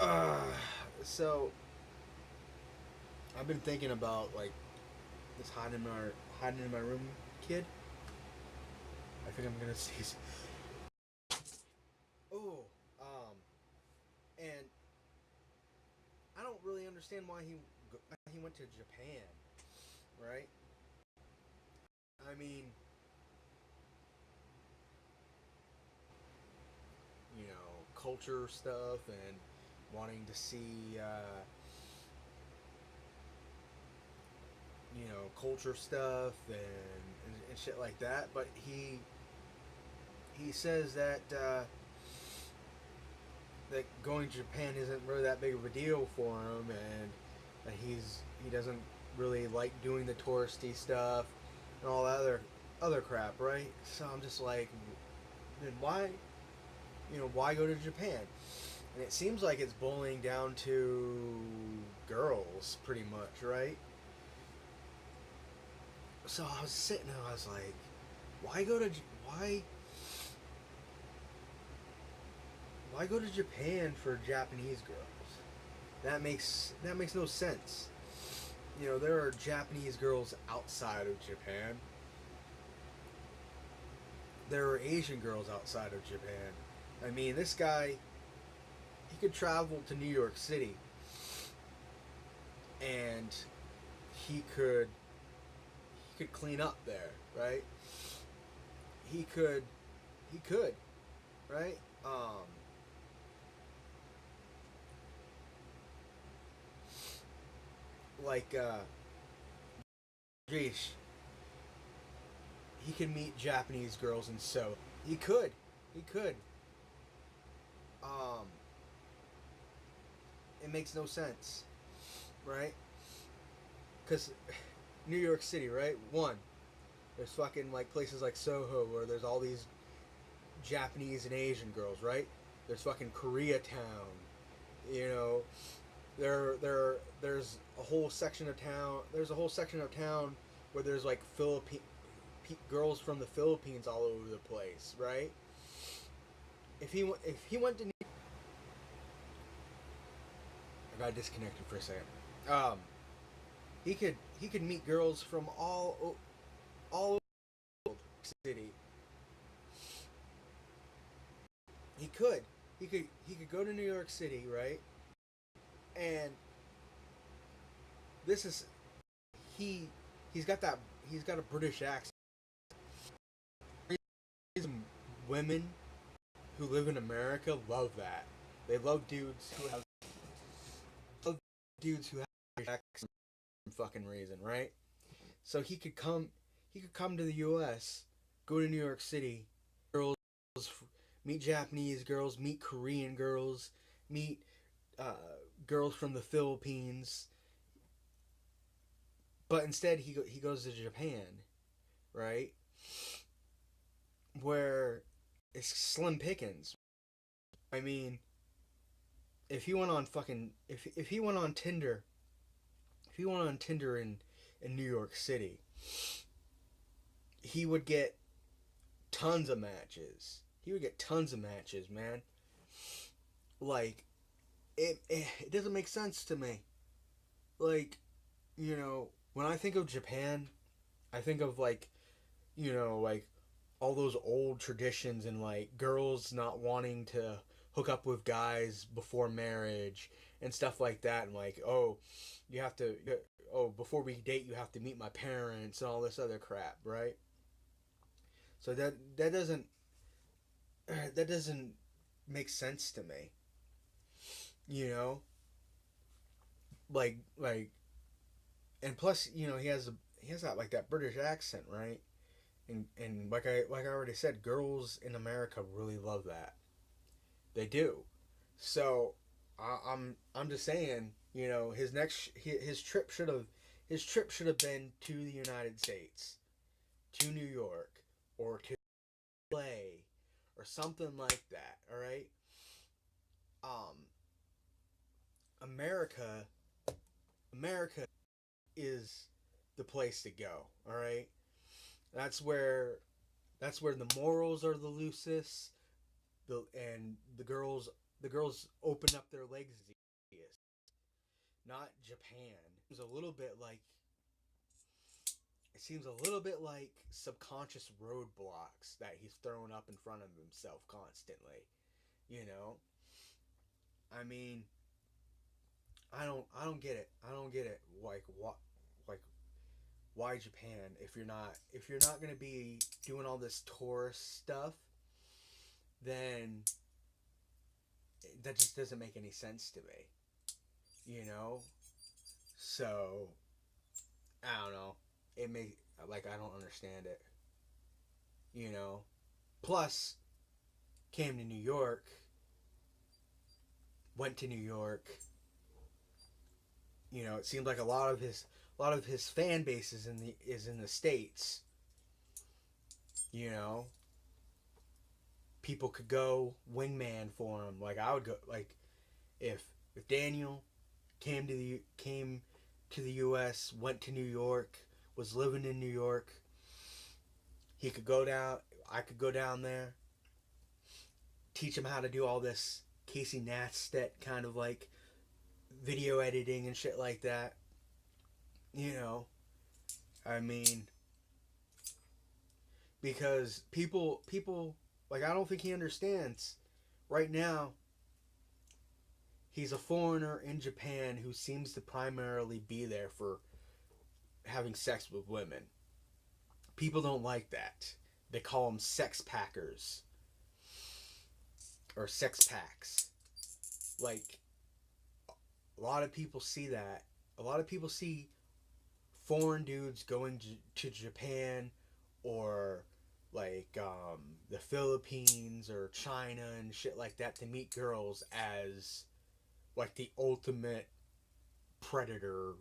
Uh, so I've been thinking about like this hiding in my room kid. I think I'm gonna see. Oh, and I don't really understand why he went to Japan, right? I mean, culture stuff and wanting to see, culture stuff and shit like that. But he says that going to Japan isn't really that big of a deal for him, and that he doesn't really like doing the touristy stuff and all that other crap, right? So I'm just like, then why go to Japan? And it seems like it's boiling down to girls, pretty much, right? So I was sitting there, I was like, why go to why why go to Japan for Japanese girls? That makes no sense. There are Japanese girls outside of Japan. There are Asian girls outside of Japan. I mean, this guy, he could travel to New York City and he could clean up there, right? He could he could, right? Like Jeesh, he could meet Japanese girls and so he could. Um, it makes no sense, right? Because New York City, right? One, there's fucking like places like Soho where there's all these Japanese and Asian girls, right? There's fucking Koreatown, you know. There's a whole section of town. There's a whole section of town where there's like girls from the Philippines all over the place, right? If he went to I got disconnected for a second. Um, he could meet girls from all over the city. He could he could go to New York City, right? And this is he he's got that he's got a British accent. Women who live in America love that. They love dudes who have British accents for some fucking reason, right? So he could come to the U.S., go to New York City, girls, meet Japanese girls, meet Korean girls, meet uh, girls from the Philippines, but instead he goes to Japan, right? Where it's slim pickings. I mean, if he went on fucking if he went on Tinder, if he went on Tinder in New York City, he would get tons of matches. He would get tons of matches, man. Like it doesn't make sense to me. Like, when I think of Japan, I think of like all those old traditions and like girls not wanting to hook up with guys before marriage and stuff like that, and like, oh, you have to oh, before we date you have to meet my parents and all this other crap, right? So that doesn't make sense to me. You know, like and plus, he has that like that British accent, right? And like I already said, girls in America really love that. They do. So I'm just saying, his trip should have been to the United States, to New York, or to LA, or something like that. All right. Um, America, America is the place to go. All right. That's where the morals are the loosest. And the girls The girls open up their legs the easiest. Not Japan. It's a little bit like it seems a little bit like subconscious roadblocks that he's throwing up in front of himself constantly. You know? I mean, I don't get it. I don't get it. Like what like why Japan if you're not going to be doing all this tourist stuff, then that just doesn't make any sense to me. You know? So, I don't know. It may like I don't understand it. You know? Plus came to New York, went to New York. You know, it seemed like a lot of his fan base is in the states. You know, people could go wingman for him. Like I would go. Like if Daniel came to the U.S., went to New York, was living in New York, he could go down. I could go down there, teach him how to do all this Casey Neistat kind of like video editing and shit like that. You know, I mean, because people like I don't think he understands. Right now, he's a foreigner in Japan who seems to primarily be there for having sex with women. People don't like that. They call them sex packers or sex packs. Like a lot of people see that. A lot of people see foreign dudes going to Japan or like the Philippines or China and shit like that to meet girls as like the ultimate predator.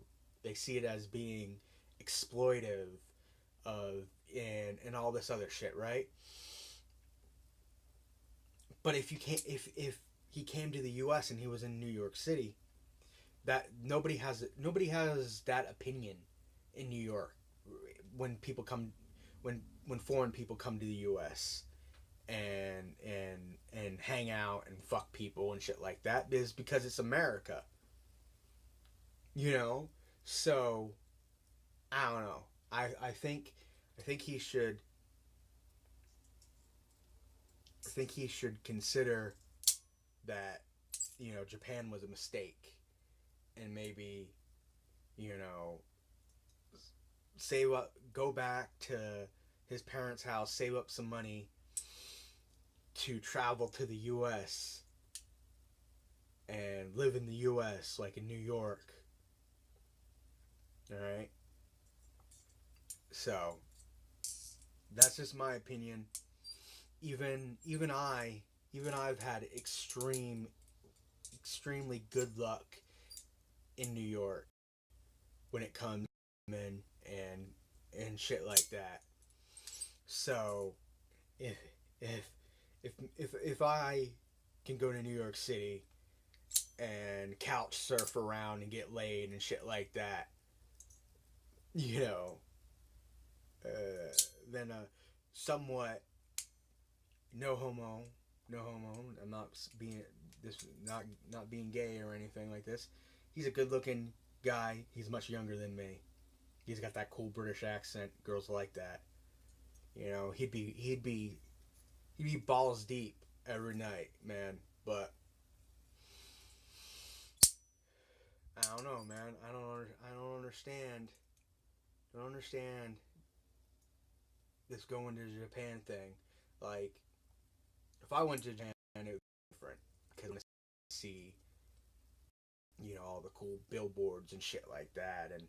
They see it as being exploitive of and all this other shit, right? But if he came to the U.S. and he was in New York City, that nobody has that opinion in New York when people come when foreign people come to the U.S. and hang out and fuck people and shit like that is because it's America, you know. So I don't know. I think he should I think he should consider that you know Japan was a mistake and maybe you know save up, go back to his parents' house, save up some money to travel to the U.S. and live in the U.S. like in New York. All right. So that's just my opinion. Even I've had extremely good luck in New York when it comes to men and shit like that. So if if if I can go to New York City and couch surf around and get laid and shit like that, you know, then somewhat no homo, no homo. I'm not being this not being gay or anything like this. He's a good looking guy. He's much younger than me. He's got that cool British accent. Girls like that. You know, he'd be balls deep every night, man. But I don't know, man. I don't understand. I don't understand this going to Japan thing. Like, if I went to Japan, it would be different because I see, you know, all the cool billboards and shit like that, and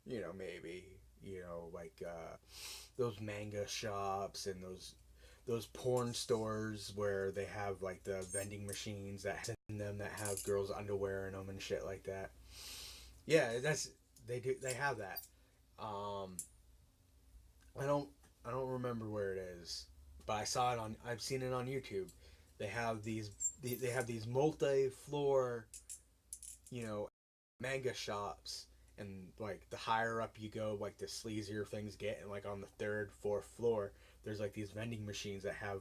you know, maybe you know, like those manga shops and those porn stores where they have like the vending machines that in them that have girls' underwear in them and shit like that. Yeah, that's they have that. Um, I don't I don't remember where it is, but I've seen it on YouTube. They have these multi-floor, you know, manga shops, and like the higher up you go, like the sleazier things get, and like on the third, fourth floor, there's like these vending machines that have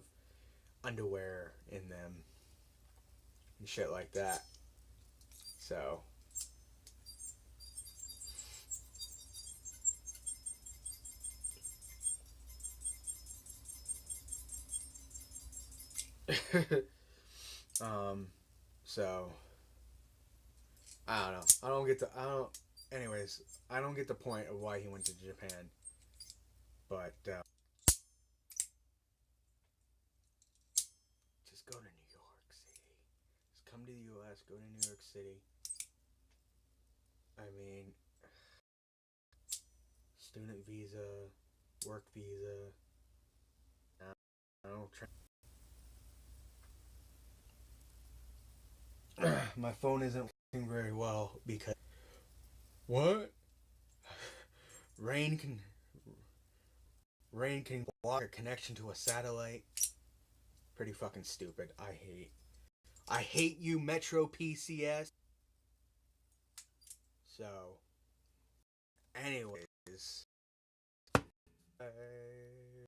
underwear in them. and shit like that. So so I don't know. Anyways, I don't get the point of why he went to Japan. But just go to New York City. Just come to the U.S. Go to New York City. I mean, student visa, work visa. I don't. My phone isn't working very well because what? Rain can rain can block a connection to a satellite. Pretty fucking stupid. I hate you, Metro PCS. So, anyways,